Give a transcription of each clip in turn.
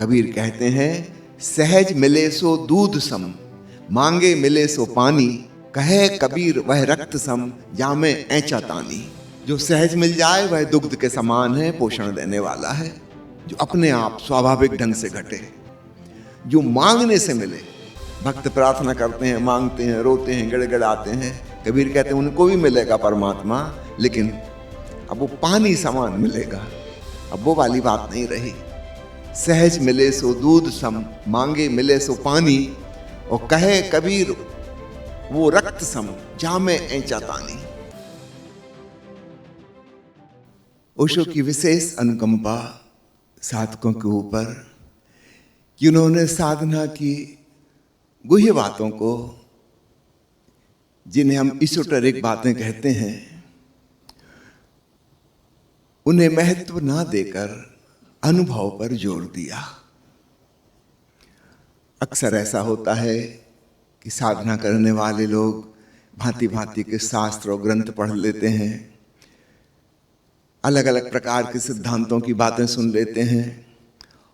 कबीर कहते हैं, सहज मिले सो दूध सम, मांगे मिले सो पानी, कहे कबीर वह रक्त सम, जामे ऐंचा तानी। जो सहज मिल जाए वह दुग्ध के समान है, पोषण देने वाला है, जो अपने आप स्वाभाविक ढंग से घटे। जो मांगने से मिले, भक्त प्रार्थना करते हैं, मांगते हैं, रोते हैं, गिड़गिड़ाते हैं, कबीर कहते हैं उनको भी मिलेगा परमात्मा, लेकिन अब वो पानी समान मिलेगा। अब वो वाली बात नहीं रही। सहज मिले सो दूध सम, मांगे मिले सो पानी, और कहे कबीर वो रक्त सम, जामे ऐंचा तानी। ओशो की विशेष अनुकंपा साधकों के ऊपर कि उन्होंने साधना की गुह्य बातों को, जिन्हें हम इsoteric बातें कहते हैं, उन्हें महत्व ना देकर अनुभव पर जोर दिया। अक्सर ऐसा होता है कि साधना करने वाले लोग भांति भांति के शास्त्र और ग्रंथ पढ़ लेते हैं, अलग अलग प्रकार के सिद्धांतों की बातें सुन लेते हैं,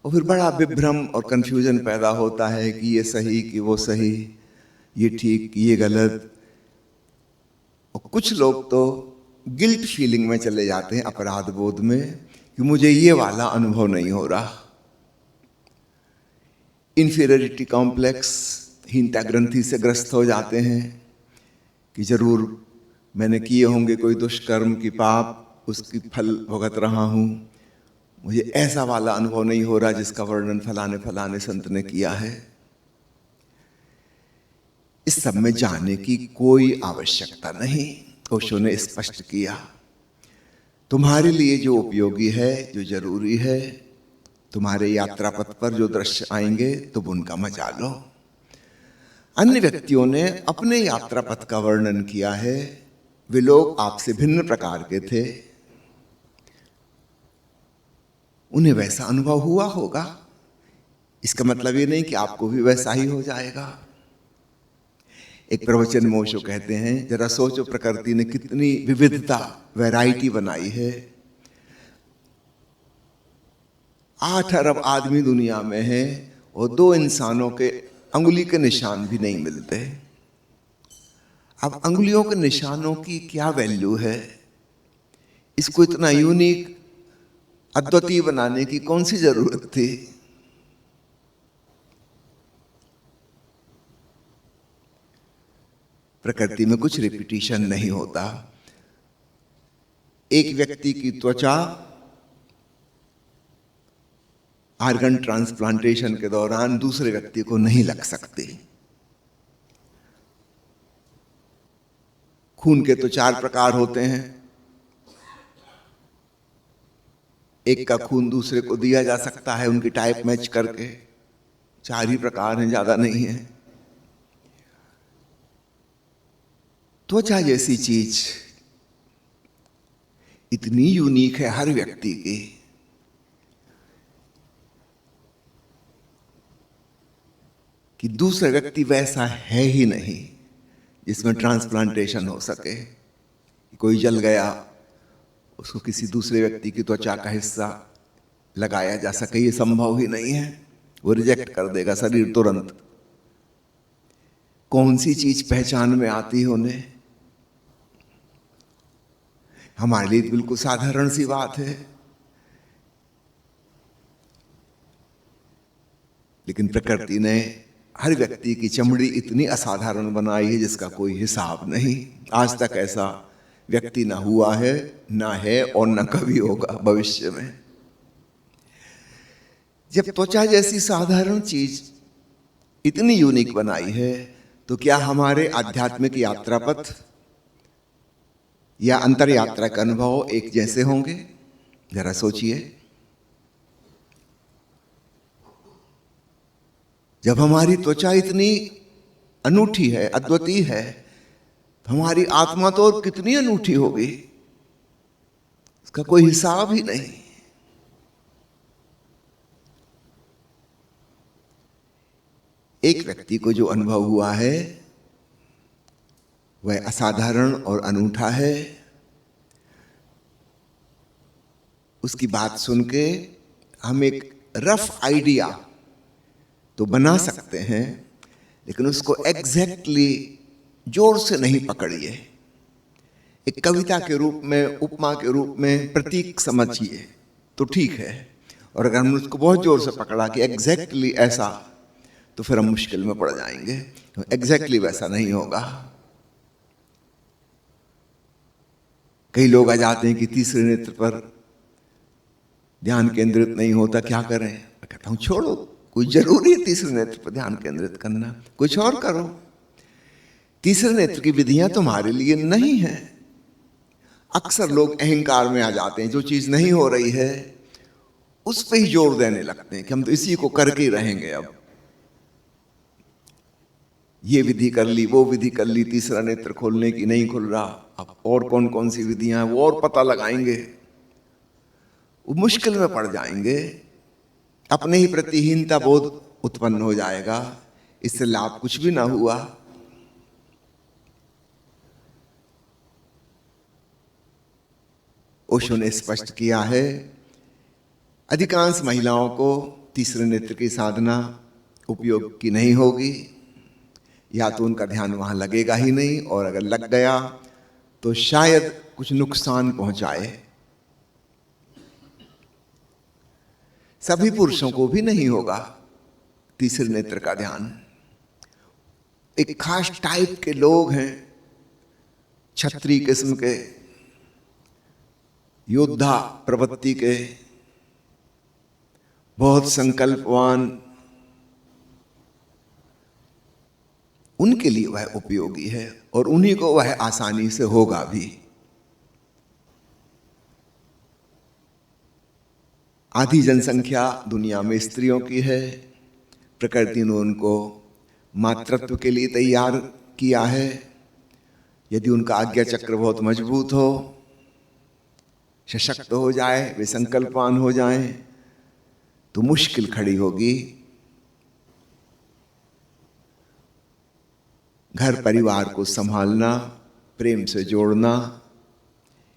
और फिर बड़ा विभ्रम और कंफ्यूजन पैदा होता है कि ये सही कि वो सही, ये ठीक कि ये गलत। और कुछ लोग तो गिल्ट फीलिंग में चले जाते हैं, अपराध बोध में, कि मुझे ये वाला अनुभव नहीं हो रहा। इन्फीरियरिटी कॉम्प्लेक्स, हीनता ग्रंथि से ग्रस्त हो जाते हैं कि जरूर मैंने किए होंगे कोई दुष्कर्म की पाप, उसकी फल भुगत रहा हूं, मुझे ऐसा वाला अनुभव नहीं हो रहा जिसका वर्णन फलाने फलाने संत ने किया है। इस सब में जाने की कोई आवश्यकता नहीं। ओशो ने स्पष्ट किया, तुम्हारे लिए जो उपयोगी है, जो जरूरी है, तुम्हारे यात्रा पथ पर जो दृश्य आएंगे तुम उनका मजा लो। अन्य व्यक्तियों ने अपने यात्रा पथ का वर्णन किया है, वे लोग आपसे भिन्न प्रकार के थे, उन्हें वैसा अनुभव हुआ होगा, इसका मतलब ये नहीं कि आपको भी वैसा ही हो जाएगा। एक प्रवचन में ओशो कहते हैं, जरा सोचो प्रकृति ने कितनी विविधता, वैरायटी बनाई है। 8 अरब आदमी दुनिया में है और 2 इंसानों के अंगुली के निशान भी नहीं मिलते। अब अंगुलियों के निशानों की क्या वैल्यू है? इसको इतना यूनिक, अद्वितीय बनाने की कौन सी जरूरत थी? प्रकृति में कुछ रिपीटिशन नहीं होता। एक व्यक्ति की त्वचा आर्गन ट्रांसप्लांटेशन के दौरान दूसरे व्यक्ति को नहीं लग सकती। खून के तो 4 प्रकार होते हैं, एक का खून दूसरे को दिया जा सकता है उनकी टाइप मैच करके, 4 ही प्रकार हैं, ज्यादा नहीं है। त्वचा जैसी चीज इतनी यूनिक है हर व्यक्ति की कि दूसरा व्यक्ति वैसा है ही नहीं जिसमें ट्रांसप्लांटेशन हो सके। कोई जल गया, उसको किसी दूसरे व्यक्ति की त्वचा का हिस्सा लगाया जा सके, ये संभव ही नहीं है, वो रिजेक्ट कर देगा शरीर तुरंत। कौन सी चीज पहचान में आती है उन्हें? हमारे लिए बिल्कुल साधारण सी बात है, लेकिन प्रकृति ने हर व्यक्ति की चमड़ी इतनी असाधारण बनाई है जिसका कोई हिसाब नहीं। आज तक ऐसा व्यक्ति ना हुआ है, ना है और ना कभी होगा भविष्य में। जब त्वचा जैसी साधारण चीज इतनी यूनिक बनाई है, तो क्या हमारे आध्यात्मिक यात्रा पथ या अंतर यात्रा का अनुभव एक जैसे होंगे? जरा सोचिए। जब हमारी त्वचा इतनी अनूठी है, अद्वितीय है, तो हमारी आत्मा तो और कितनी अनूठी होगी, इसका कोई हिसाब ही नहीं। एक व्यक्ति को जो अनुभव हुआ है वह असाधारण और अनूठा है। उसकी बात सुन के हम एक रफ आइडिया तो बना सकते हैं, लेकिन उसको एग्जैक्टली जोर से नहीं पकड़िए। एक कविता के रूप में, उपमा के रूप में, प्रतीक समझिए तो ठीक है। और अगर हमने उसको बहुत जोर से पकड़ा कि एग्जैक्टली ऐसा, तो फिर हम मुश्किल में पड़ जाएंगे। एग्जैक्टली वैसा नहीं होगा। कई लोग आ जाते हैं कि तीसरे नेत्र पर ध्यान केंद्रित नहीं होता, क्या करें? मैं कहता हूं छोड़ो, कोई जरूरी है तीसरे नेत्र पर ध्यान केंद्रित करना? कुछ और करो। तीसरे नेत्र की विधियां तुम्हारे लिए नहीं है। अक्सर लोग अहंकार में आ जाते हैं, जो चीज नहीं हो रही है उस पे ही जोर देने लगते हैं कि हम तो इसी को करके ही रहेंगे। अब ये विधि कर ली, वो विधि कर ली, तीसरा नेत्र खोलने की नहीं खुल रहा, अब और कौन कौन सी विधियां हैं वो और पता लगाएंगे। वो मुश्किल में पड़ जाएंगे, अपने ही प्रतिहीनता बोध उत्पन्न हो जाएगा, इससे लाभ कुछ भी ना हुआ। ओशो ने स्पष्ट किया है, अधिकांश महिलाओं को तीसरे नेत्र की साधना उपयोग की नहीं होगी, या तो उनका ध्यान वहां लगेगा ही नहीं, और अगर लग गया तो शायद कुछ नुकसान पहुंचाए। सभी पुरुषों को भी नहीं होगा तीसरे नेत्र का ध्यान। एक खास टाइप के लोग हैं, क्षत्रिय किस्म के, योद्धा प्रवृत्ति के, बहुत संकल्पवान, उनके लिए वह उपयोगी है और उन्हीं को वह आसानी से होगा भी। आधी जनसंख्या दुनिया में स्त्रियों की है। प्रकृति ने उनको मातृत्व के लिए तैयार किया है। यदि उनका आज्ञा चक्र बहुत मजबूत हो, सशक्त हो जाए, वे संकल्पवान हो जाएं, तो मुश्किल खड़ी होगी। घर परिवार को संभालना, प्रेम से जोड़ना,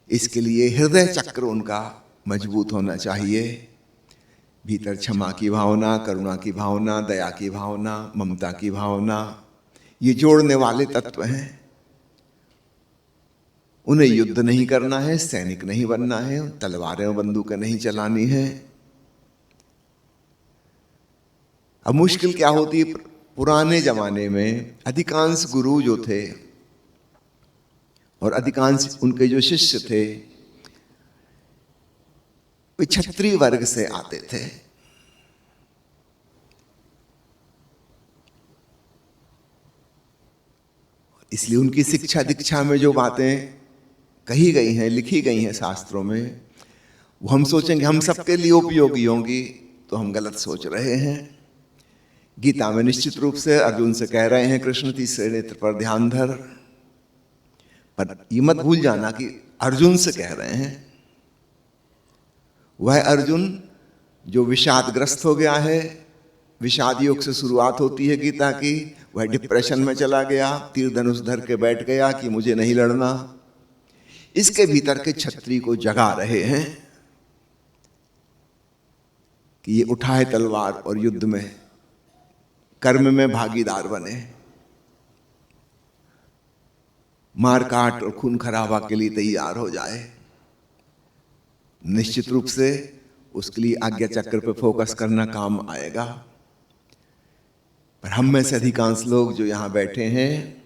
इसके लिए हृदय चक्र उनका मजबूत होना चाहिए। भीतर क्षमा की भावना, करुणा की भावना, दया की भावना, ममता की भावना, ये जोड़ने वाले तत्व हैं। उन्हें युद्ध नहीं करना है, सैनिक नहीं बनना है, तलवारें और बंदूकें नहीं चलानी है। अब मुश्किल क्या होती है, पुराने जमाने में अधिकांश गुरु जो थे और अधिकांश उनके जो शिष्य थे, वे क्षत्रिय वर्ग से आते थे। इसलिए उनकी शिक्षा दीक्षा में जो बातें कही गई हैं, लिखी गई हैं शास्त्रों में, वो हम सोचेंगे हम सबके लिए उपयोगी होंगी, तो हम गलत सोच रहे हैं। गीता में निश्चित रूप से अर्जुन से कह रहे हैं कृष्ण, तीसरे नेत्र पर ध्यान धर, पर ये मत भूल जाना कि अर्जुन से कह रहे हैं। वह अर्जुन जो विषादग्रस्त हो गया है, विषाद योग से शुरुआत होती है गीता की, वह डिप्रेशन में चला गया, तीर धनुष धर के बैठ गया कि मुझे नहीं लड़ना। इसके भीतर के क्षत्रिय को जगा रहे हैं कि ये उठाए तलवार और युद्ध में, कर्म में भागीदार बने, मार काट और खून खराबा के लिए तैयार हो जाए। निश्चित रूप से उसके लिए आज्ञा चक्र पर फोकस करना काम आएगा। पर हम में से अधिकांश लोग जो यहां बैठे हैं,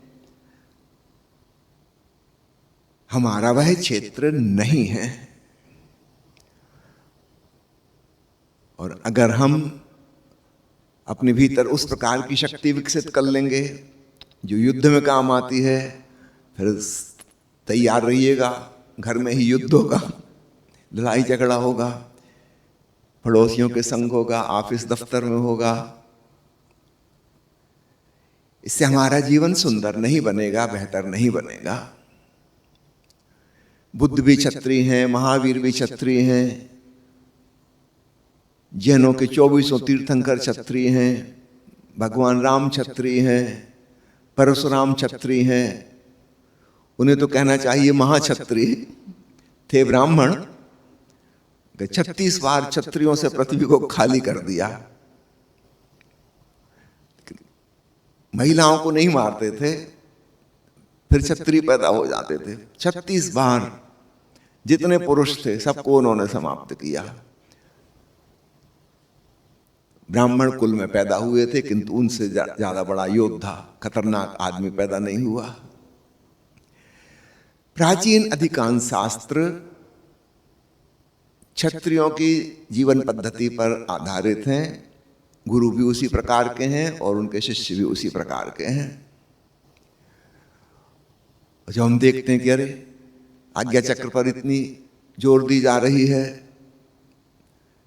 हमारा वह क्षेत्र नहीं है। और अगर हम अपने भीतर उस प्रकार की शक्ति विकसित कर लेंगे जो युद्ध में काम आती है, फिर तैयार रहिएगा, घर में ही युद्ध होगा, लड़ाई झगड़ा होगा, पड़ोसियों के संग होगा, ऑफिस दफ्तर में होगा। इससे हमारा जीवन सुंदर नहीं बनेगा, बेहतर नहीं बनेगा। बुद्ध भी क्षत्रिय हैं, महावीर भी क्षत्रिय हैं, जैनों के 2400 तीर्थंकर क्षत्रिय हैं, भगवान राम क्षत्रिय हैं, परशुराम क्षत्रिय हैं। उन्हें तो कहना चाहिए महाक्षत्रिय थे, ब्राह्मण कि 36 बार क्षत्रियों से पृथ्वी को खाली कर दिया। महिलाओं को नहीं मारते थे, फिर क्षत्रिय पैदा हो जाते थे। 36 बार जितने पुरुष थे सबको उन्होंने समाप्त किया। ब्राह्मण कुल में पैदा हुए थे, किंतु उनसे ज्यादा बड़ा योद्धा, खतरनाक आदमी पैदा नहीं हुआ। प्राचीन अधिकांश शास्त्र क्षत्रियों की जीवन पद्धति पर आधारित हैं। गुरु भी उसी प्रकार के हैं और उनके शिष्य भी उसी प्रकार के हैं। जब हम देखते हैं कि अरे आज्ञा चक्र पर इतनी जोर दी जा रही है,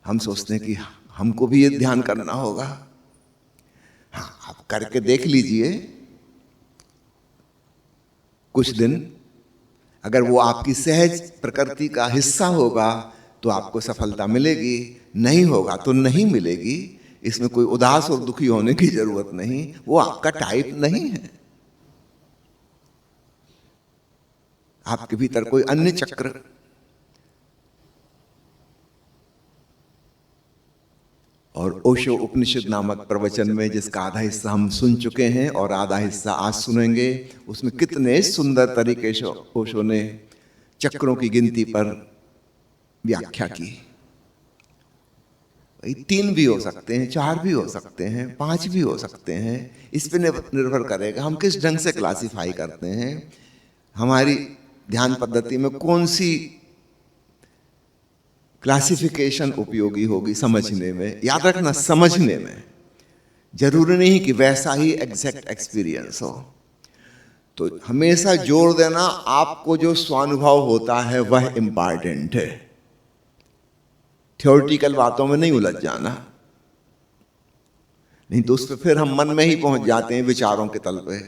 हम सोचते हैं कि हमको भी ये ध्यान करना होगा। हाँ, आप करके देख लीजिए कुछ दिन। अगर वो आपकी सहज प्रकृति का हिस्सा होगा तो आपको सफलता मिलेगी, नहीं होगा तो नहीं मिलेगी। इसमें कोई उदास और दुखी होने की जरूरत नहीं, वो आपका टाइप नहीं है। आपके भीतर कोई अन्य चक्र। और ओशो उपनिषद नामक प्रवचन में, जिसका आधा हिस्सा हम सुन चुके हैं और आधा हिस्सा आज सुनेंगे, उसमें कितने सुंदर तरीके से ओशो ने चक्रों की गिनती पर व्याख्या की। 3 भी हो सकते हैं, 4 भी हो सकते हैं, 5 भी हो सकते हैं। इस पे निर्भर करेगा हम किस ढंग से क्लासिफाई करते हैं। हमारी ध्यान पद्धति में कौन सी क्लासिफिकेशन उपयोगी होगी समझने में। याद रखना, समझने में, जरूरी नहीं कि वैसा ही एग्जैक्ट एक्सपीरियंस हो। तो हमेशा जोर देना, आपको जो स्वानुभव होता है वह इंपॉर्टेंट है। थ्योरेटिकल बातों में नहीं उलझ जाना, नहीं तो उस पर फिर हम मन में ही पहुंच जाते हैं, विचारों के तल पे,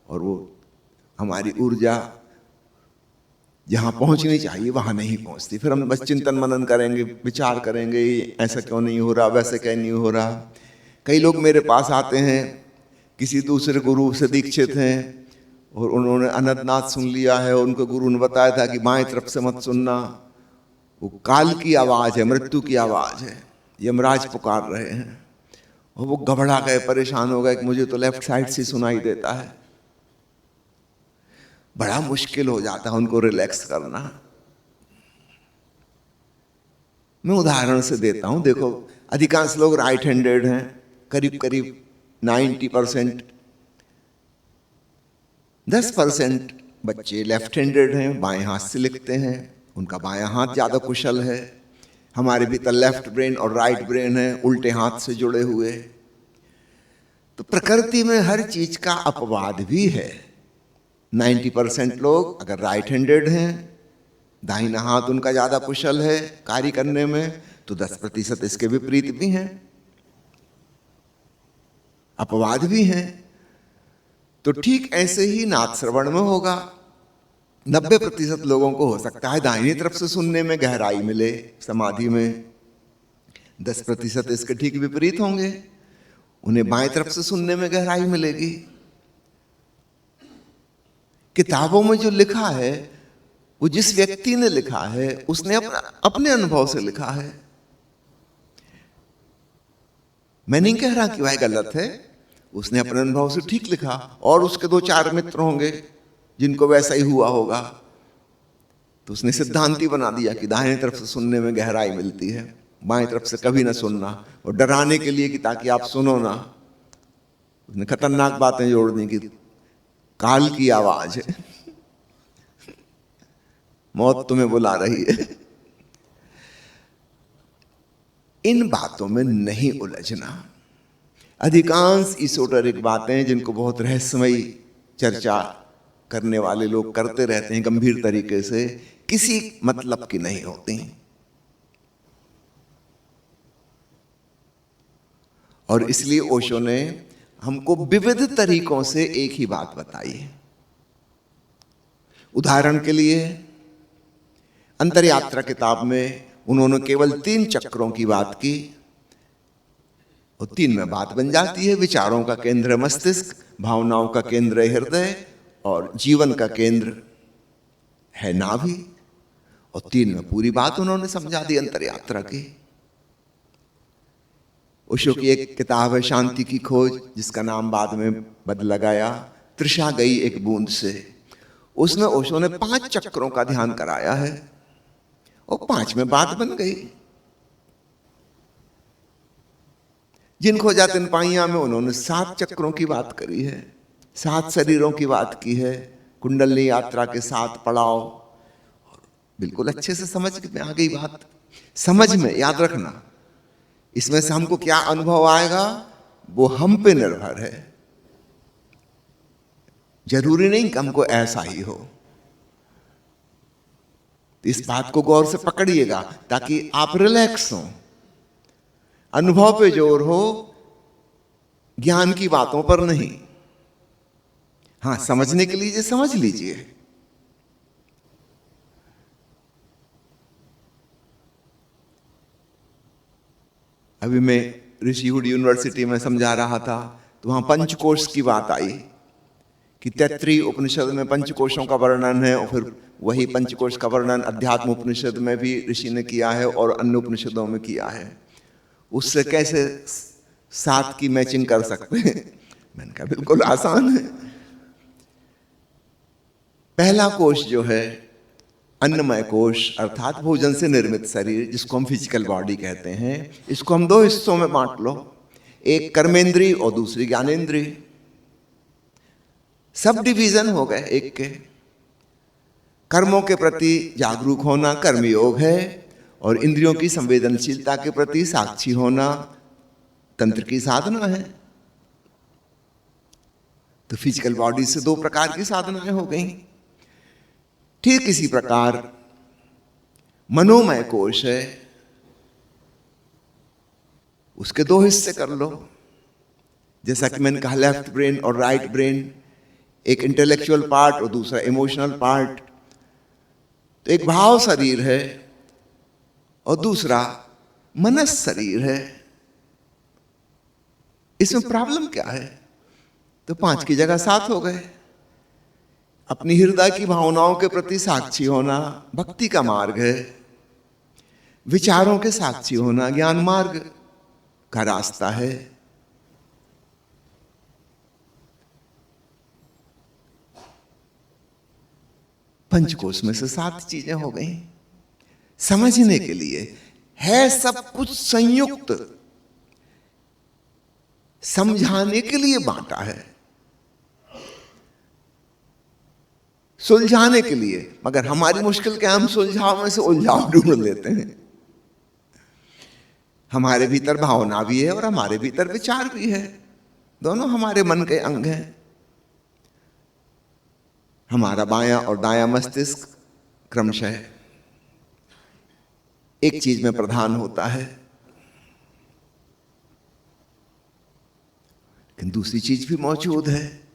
और वो हमारी ऊर्जा जहां पहुंचनी चाहिए वहां नहीं पहुंचती। फिर हम बस चिंतन मनन करेंगे, विचार करेंगे, ऐसा क्यों नहीं हो रहा, वैसे क्यों नहीं हो रहा। कई लोग मेरे पास आते हैं, किसी दूसरे गुरु से दीक्षित हैं और उन्होंने अनंतनाथ सुन लिया है। उनको गुरु ने बताया था कि बाएं तरफ से मत सुनना, वो काल की आवाज है, मृत्यु की आवाज है, यमराज पुकार रहे हैं। और वो घबरा गए, परेशान हो गए कि मुझे तो लेफ्ट साइड से सुनाई देता है। बड़ा मुश्किल हो जाता है उनको रिलैक्स करना। मैं उदाहरण से देता हूं, देखो अधिकांश लोग राइट हैंडेड हैं, करीब करीब 90%। 10% बच्चे लेफ्ट हैंडेड हैं, बाएं हाथ से लिखते हैं, उनका बायां हाथ ज्यादा कुशल है। हमारे भीतर लेफ्ट ब्रेन और राइट ब्रेन है, उल्टे हाथ से जुड़े हुए। तो प्रकृति में हर चीज का अपवाद भी है। 90% लोग अगर राइट हैंडेड हैं, दाहिना हाथ उनका ज्यादा कुशल है कार्य करने में, तो 10% इसके विपरीत भी हैं, अपवाद भी हैं। तो ठीक ऐसे ही नाद श्रवण में होगा। 90% लोगों को हो सकता है दाहिनी तरफ से सुनने में गहराई मिले समाधि में, 10% इसके ठीक विपरीत होंगे, उन्हें बाएं तरफ से सुनने में गहराई मिलेगी। किताबों में जो लिखा है वो जिस व्यक्ति ने लिखा है उसने अपने अनुभव से लिखा है। मैं नहीं कह रहा कि वह गलत है, उसने अपने अनुभव से ठीक लिखा। और उसके 2-4 मित्र होंगे जिनको वैसा ही हुआ होगा, तो उसने सिद्धांति बना दिया कि दाहिने तरफ से सुनने में गहराई मिलती है, बाएं तरफ से कभी ना सुनना। और डराने के लिए कि ताकि आप सुनो ना, उसने खतरनाक बातें जोड़ दी कि काल की आवाज है, मौत तुम्हें बुला रही है। इन बातों में नहीं उलझना। अधिकांश इsoteric बातें जिनको बहुत रहस्यमयी चर्चा करने वाले लोग करते रहते हैं गंभीर तरीके से, किसी मतलब की नहीं होती। और इसलिए ओशो ने हमको विविध तरीकों से एक ही बात बताई है। उदाहरण के लिए अंतरयात्रा किताब में उन्होंने केवल 3 चक्रों की बात की, और 3 में बात बन जाती है। विचारों का केंद्र है मस्तिष्क, भावनाओं का केंद्र है हृदय, और जीवन का केंद्र है नाभि। और 3 में पूरी बात उन्होंने समझा दी अंतर यात्रा की। ओशो की एक किताब है शांति की खोज, जिसका नाम बाद में बदला गया तृषा गई एक बूंद से। उसमें ओशो ने 5 चक्रों का ध्यान कराया है और 5 में बात बन गई। जिन खोजा तिन पाइया में उन्होंने 7 चक्रों की बात करी है, 7 शरीरों की बात की है, कुंडलनी यात्रा के 7 पड़ाव। बिल्कुल अच्छे से समझ में आ गई बात। समझ में, याद रखना, इसमें से हमको क्या अनुभव आएगा वो हम पे निर्भर है। जरूरी नहीं कि हमको ऐसा ही हो। इस बात को गौर से पकड़िएगा ताकि आप रिलैक्स हो। अनुभव पे जोर हो, ज्ञान की बातों पर नहीं। हां, समझने के लिए समझ लीजिए। अभी मैं ऋषिहुड यूनिवर्सिटी में समझा रहा था तो वहां पंचकोश की बात आई कि 33 उपनिषद में पंचकोशों का वर्णन है, और फिर वही पंचकोश का वर्णन अध्यात्म उपनिषद में भी ऋषि ने किया है और अन्य उपनिषदों में किया है। उससे कैसे 7 की मैचिंग कर सकते हैं? मैंने कहा बिल्कुल आसान है। पहला कोश जो है अन्नमय कोश, अर्थात भोजन से निर्मित शरीर, जिसको हम फिजिकल बॉडी कहते हैं, इसको हम 2 हिस्सों में बांट लो, एक कर्मेंद्रीय और दूसरी ज्ञानेंद्रीय। सब डिवीजन हो गए एक के। कर्मों के प्रति जागरूक होना कर्मयोग है, और इंद्रियों की संवेदनशीलता के प्रति साक्षी होना तंत्र की साधना है। तो फिजिकल बॉडी से 2 प्रकार की साधनाएं हो गई। ठीक इसी प्रकार मनोमय कोश है, उसके 2 हिस्से कर लो। जैसा कि मैंने कहा, लेफ्ट ब्रेन और राइट ब्रेन, एक इंटेलेक्चुअल पार्ट और दूसरा इमोशनल पार्ट। तो एक भाव शरीर है और दूसरा मनस शरीर है। इसमें प्रॉब्लम क्या है? तो 5 की जगह 7 हो गए। अपनी हृदय की भावनाओं के प्रति साक्षी होना भक्ति का मार्ग है। विचारों के साक्षी होना ज्ञान मार्ग का रास्ता है। पंचकोश में से 7 चीजें हो गई। समझने के लिए है सब कुछ संयुक्त, समझाने के लिए बांटा है, सुलझाने के लिए। मगर हमारी मुश्किल क्या, हम सुलझाव में से उलझाव ढूंढ लेते हैं। हमारे भीतर भावना भी है और हमारे भीतर विचार भी है, दोनों हमारे मन के अंग हैं। हमारा बायां और दायां मस्तिष्क क्रमशः एक चीज में प्रधान होता है, लेकिन दूसरी चीज भी मौजूद है।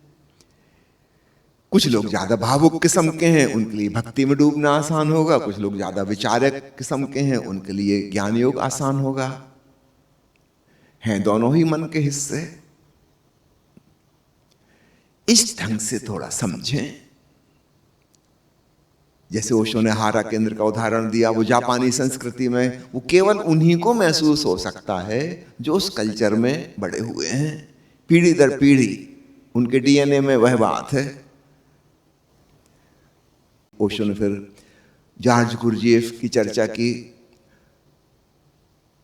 कुछ लोग ज्यादा भावुक किस्म के हैं, उनके लिए भक्ति में डूबना आसान होगा। कुछ लोग ज्यादा विचारक किस्म के हैं, उनके लिए ज्ञान योग आसान होगा। हैं दोनों ही मन के हिस्से। इस ढंग से थोड़ा समझें। जैसे ओशो ने हारा केंद्र का उदाहरण दिया, वो जापानी संस्कृति में वो केवल उन्हीं को महसूस हो सकता है जो उस कल्चर में बड़े हुए हैं। पीढ़ी दर पीढ़ी उनके डीएनए में वह बात है। ओशो ने फिर जॉर्ज गुरजेफ की चर्चा की।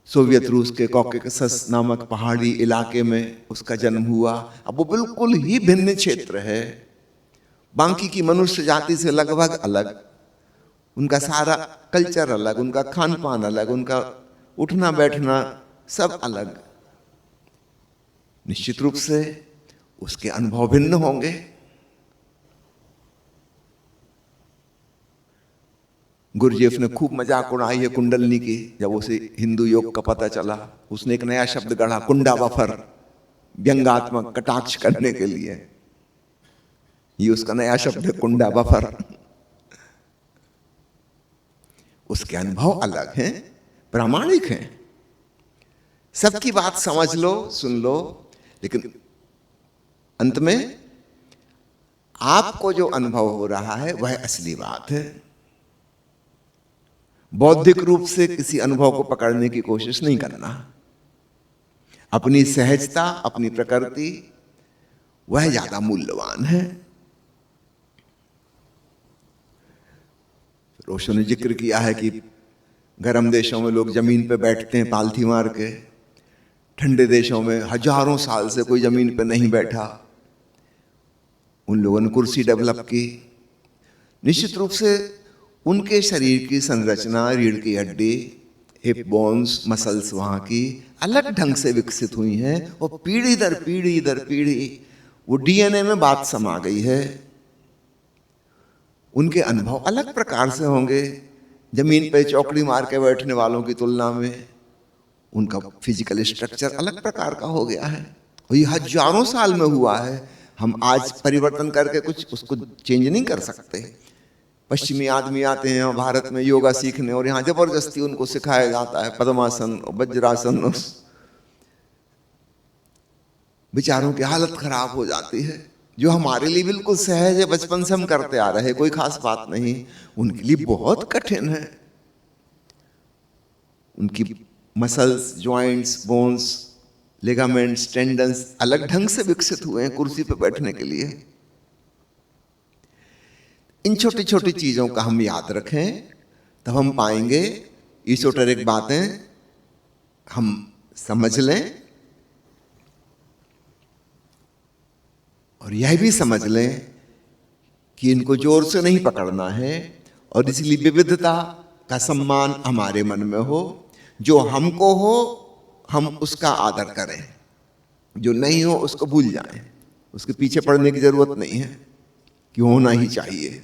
सोवियत रूस के कॉकेसस नामक पहाड़ी इलाके में उसका जन्म हुआ। अब वो बिल्कुल ही भिन्न क्षेत्र है, बाकी की मनुष्य जाति से लगभग अलग। उनका सारा कल्चर अलग, उनका खान पान अलग, उनका उठना बैठना सब अलग। निश्चित रूप से उसके अनुभव भिन्न होंगे। गुरजेफ ने खूब मजाक उड़ाई है कुंडलनी की। जब उसे हिंदू योग का पता चला, उसने एक नया शब्द गढ़ा, कुंडा बफर, व्यंगात्मक कटाक्ष करने के लिए। ये उसका नया शब्द है, कुंडा बफर। उसके अनुभव अलग हैं, प्रामाणिक हैं। सबकी बात समझ लो, सुन लो, लेकिन अंत में आपको जो अनुभव हो रहा है वह असली बात है। बौद्धिक रूप से किसी अनुभव को पकड़ने की कोशिश नहीं करना। अपनी सहजता, अपनी प्रकृति, वह ज्यादा मूल्यवान है। ओशो ने जिक्र किया है कि गर्म देशों में लोग जमीन पे बैठते हैं पालथी मार के, ठंडे देशों में हजारों साल से कोई जमीन पे नहीं बैठा, उन लोगों ने कुर्सी डेवलप की। निश्चित रूप से उनके शरीर की संरचना, रीढ़ की हड्डी, हिप बोन्स, मसल्स वहां की अलग ढंग से विकसित हुई हैं और पीढ़ी दर पीढ़ी दर पीढ़ी वो डीएनए में बात समा गई है। उनके अनुभव अलग प्रकार से होंगे। जमीन पे चौकड़ी मार के बैठने वालों की तुलना में उनका फिजिकल स्ट्रक्चर अलग प्रकार का हो गया है और ये हजारों साल में हुआ है। हम आज परिवर्तन करके कुछ उसको चेंज नहीं कर सकते। पश्चिमी आदमी आते हैं भारत में योगा सीखने और यहाँ जबरदस्ती उनको सिखाया जाता है पद्मासन और वज्रासन। बेचारों की हालत खराब हो जाती है। जो हमारे लिए बिल्कुल सहज है, बचपन से हम करते आ रहे हैं, कोई खास बात नहीं, उनके लिए बहुत कठिन है। उनकी muscles, joints, bones, ligaments, tendons अलग ढंग से विकसित हुए हैं कुर्सी पे बैठने के लिए। इन छोटी छोटी चीजों का हम याद रखें, तब हम पाएंगे ईसोटेरिक बातें हम समझ लें और यह भी समझ लें कि इनको जोर से नहीं पकड़ना है और इसलिए विविधता का सम्मान हमारे मन में हो। जो हमको हो हम उसका आदर करें, जो नहीं हो उसको भूल जाएं। उसके पीछे पड़ने की जरूरत नहीं है कि होना ही चाहिए।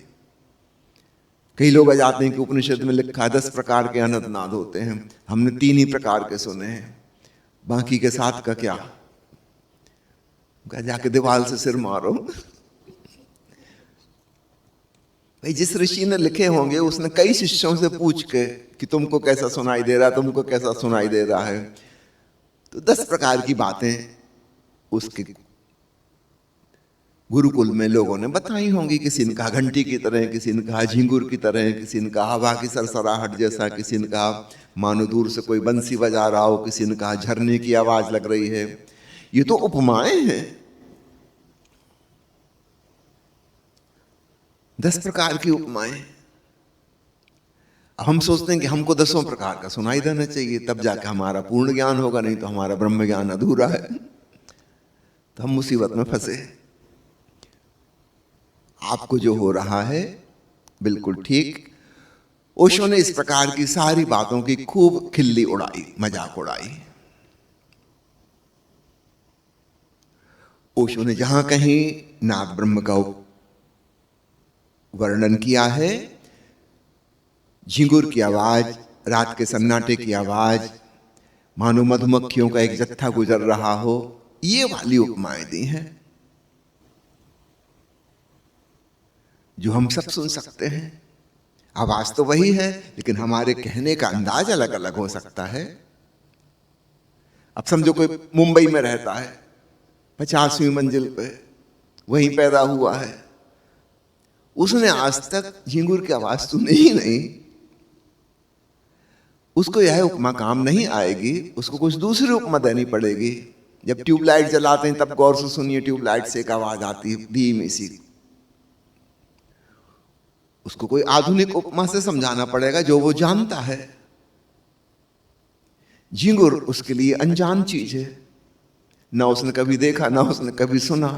कई लोग आ जाते हैं कि उपनिषद में लिखा है 10 प्रकार के अनंत नाद होते हैं, हमने 3 ही प्रकार के सुने हैं, बाकी के 7 का क्या? जाके दीवार से सिर मारो। भाई जिस ऋषि ने लिखे होंगे उसने कई शिष्यों से पूछ के कि तुमको कैसा सुनाई दे रहा है, तुमको कैसा सुनाई दे रहा है, तो 10 प्रकार की बातें उसके गुरुकुल में लोगों ने बताई होंगी। किसी ने कहा घंटी की तरह, किसी ने कहा झिंगुर की तरह, किसी ने कहा हवा की सरसराहट जैसा, किसी ने कहा मानो दूर से कोई बंसी बजा रहा हो, किसी ने कहा झरने की आवाज लग रही है। ये तो उपमाएं हैं। 10 प्रकार की उपमाएं। हम सोचते हैं कि हमको 10 प्रकार का सुनाई देना चाहिए, तब जाके हमारा पूर्ण ज्ञान होगा, नहीं तो हमारा ब्रह्म ज्ञान अधूरा है। तो हम मुसीबत में फंसे। आपको जो हो रहा है बिल्कुल ठीक। ओशो ने इस प्रकार की सारी बातों की खूब खिल्ली उड़ाई, मजाक उड़ाई। ओशो ने जहां कहीं नाद ब्रह्म का वर्णन किया है, झिंगुर की आवाज, रात के सन्नाटे की आवाज, मानो मधुमक्खियों का एक जत्था गुजर रहा हो, ये वाली उपमाएं दी हैं जो हम सब सुन सकते हैं। आवाज तो वही है, लेकिन हमारे कहने का अंदाज अलग अलग हो सकता है। अब समझो कोई मुंबई में रहता है, 50वीं मंजिल पे, वहीं पैदा हुआ है, उसने आज तक झिंगुर की आवाज सुनी ही नहीं। उसको यह उपमा काम नहीं आएगी, उसको कुछ दूसरी उपमा देनी पड़ेगी। जब ट्यूबलाइट जलाते हैं तब गौर से सुनिए, ट्यूबलाइट से एक आवाज आती है धीमी सी। उसको कोई आधुनिक उपमा से समझाना पड़ेगा जो वो जानता है। झिंगुर उसके लिए अनजान चीज है, ना उसने कभी देखा, ना उसने कभी सुना।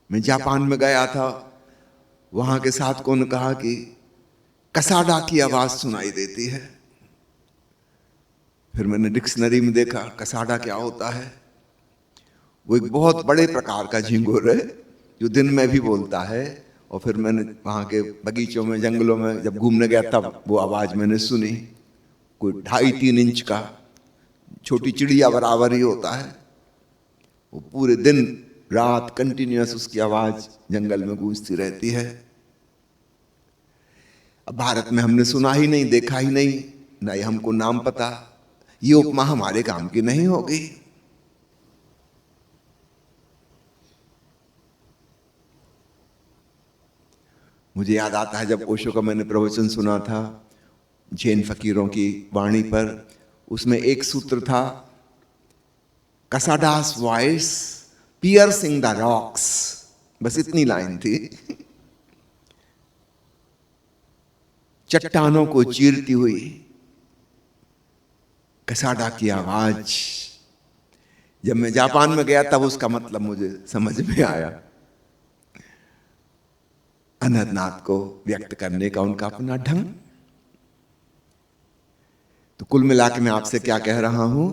मैं जापान में गया था, वहां के साथ को ने कहा कि कसाडा की आवाज सुनाई देती है। फिर मैंने डिक्शनरी में देखा कसाडा क्या होता है। वो एक बहुत बड़े प्रकार का झिंगुर है जो दिन में भी बोलता है। और फिर मैंने वहां के बगीचों में, जंगलों में जब घूमने गया तब वो आवाज मैंने सुनी। कोई 2.5-3 इंच का, छोटी चिड़िया बराबर ही होता है। वो पूरे दिन रात कंटिन्यूअस उसकी आवाज जंगल में गूंजती रहती है। अब भारत में हमने सुना ही नहीं, देखा ही नहीं, ना ही हमको नाम पता। ये उपमा हमारे काम की नहीं होगी। मुझे याद आता है जब ओशो का मैंने प्रवचन सुना था जैन फकीरों की वाणी पर, उसमें एक सूत्र था, कसाडास वॉइस पियर्सिंग द रॉक्स, बस इतनी लाइन थी। चट्टानों को चीरती हुई कसाडा की आवाज। जब मैं जापान में गया तब उसका मतलब मुझे समझ में आया। अनंतनाथ को व्यक्त करने का उनका अपना ढंग। तो कुल मिलाकर मैं आपसे क्या कह रहा हूं,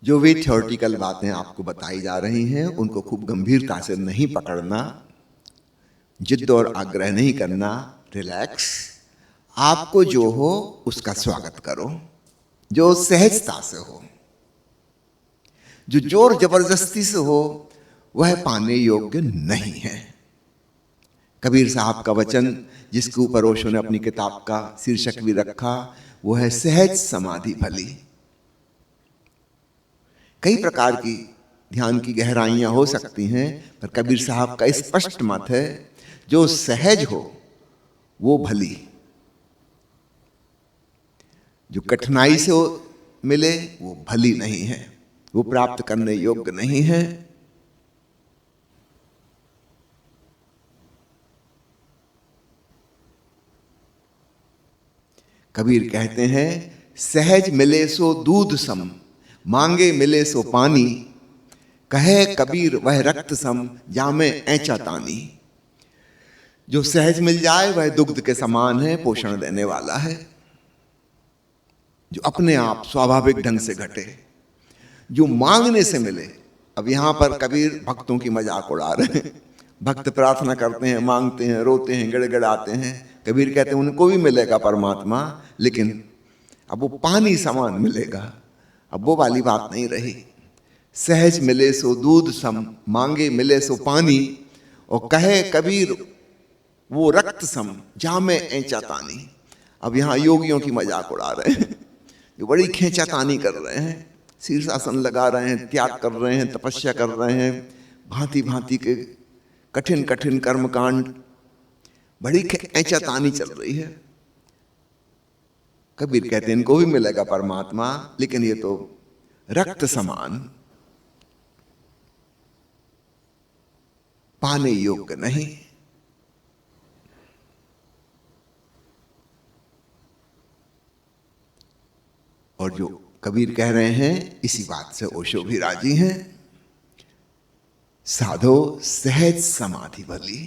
जो भी थ्योरेटिकल बातें आपको बताई जा रही हैं उनको खूब गंभीरता से नहीं पकड़ना, जिद्द और आग्रह नहीं करना, रिलैक्स। आपको जो हो उसका स्वागत करो, जो सहजता से हो। जो जोर जबरदस्ती से हो वह पाने योग्य नहीं है। कबीर साहब का वचन, जिसके ऊपर ओशो ने अपनी किताब का शीर्षक भी रखा, वो है सहज समाधि भली। कई प्रकार की ध्यान की गहराइयां हो सकती हैं, पर कबीर साहब का स्पष्ट मत है, जो सहज हो वो भली। जो कठिनाई से मिले वो भली नहीं है, वो प्राप्त करने योग्य नहीं है। कबीर कहते हैं, सहज मिले सो दूध सम, मांगे मिले सो पानी, कहे कबीर वह रक्त सम, जामे ऐंचा तानी। जो सहज मिल जाए वह दुग्ध के समान है, पोषण देने वाला है। जो अपने आप स्वाभाविक ढंग से घटे, जो मांगने से मिले। अब यहां पर कबीर भक्तों की मजाक उड़ा रहे हैं। भक्त प्रार्थना करते हैं, मांगते हैं, रोते हैं, गिड़गिड़ाते हैं। कबीर कहते हैं उनको भी मिलेगा परमात्मा, लेकिन अब वो पानी समान मिलेगा। अब वो वाली बात नहीं रही। सहज मिले सो दूध सम, मांगे मिले सो पानी, और कहे कबीर वो रक्त सम, जामे ऐंचा तानी। अब यहां योगियों की मजाक उड़ा रहे हैं, जो बड़ी खींचातानी कर रहे हैं, शीर्षासन लगा रहे हैं, त्याग कर रहे हैं, तपस्या कर रहे हैं, भांति भांति के कठिन कठिन कर्मकांड, बड़ी ऐंचातानी चल रही है। कबीर कहते हैं इनको भी मिलेगा परमात्मा, लेकिन ये तो रक्त समान, पाने योग्य नहीं। और जो कबीर कह रहे हैं, इसी बात से ओशो भी राजी हैं। साधो सहज समाधि भली।